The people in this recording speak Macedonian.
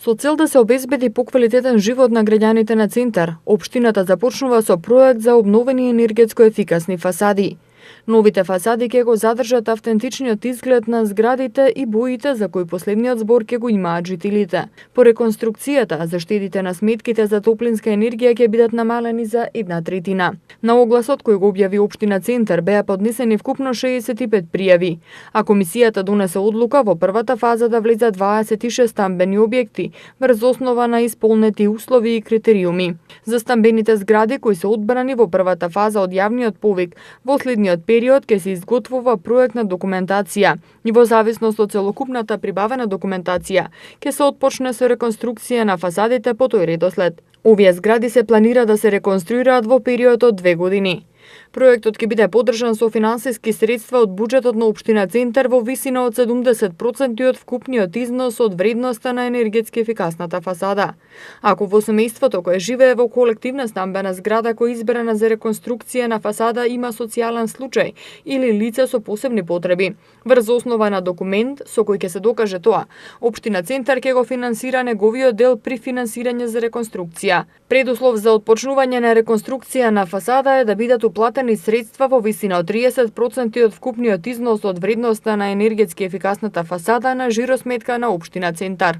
Со цел да се обезбеди поквалитетен живот на граѓаните на Центар, општината започнува со проект за обновени енергетско ефикасни фасади. Новите фасади ќе го задржат автентичниот изглед на зградите и боите за кои последниот збор ќе го имаат жителите. По реконструкцијата, заштедите на сметките за топлинска енергија ќе бидат намалени за 1/3. На огласот кој го објави општина Центар беа поднесени вкупно 65 пријави, а комисијата донесе одлука во првата фаза да влезат 26 стамбени објекти врз основа на исполнети услови и критериуми. За стамбените згради кои се одбрани во првата фаза од јавниот повик, во следниот период ќе се изготвува проектна документација и во зависност од целокупната прибавена документација ќе се отпочне со реконструкција на фасадите по тој редослед. Овие згради се планира да се реконструираат во период од 2 години. Проектот ќе биде поддржан со финансиски средства од буџетот на општина Центар во висина од 70% од вкупниот износ од вредноста на енергетски ефикасната фасада. Ако во семејството кое живее во колективна стамбена зграда која избрана за реконструкција на фасада има социјален случај или лице со посебни потреби, врз основа на документ со кој ќе се докаже тоа, општина Центар ќе го финансира неговиот дел при финансирање за реконструкција. Предуслов за отпочнување на реконструкција на фасада е да бидат уплатени средства во висина од 30% од вкупниот износ од вредноста на енергетски ефикасната фасада на жиросметка на општина Центар.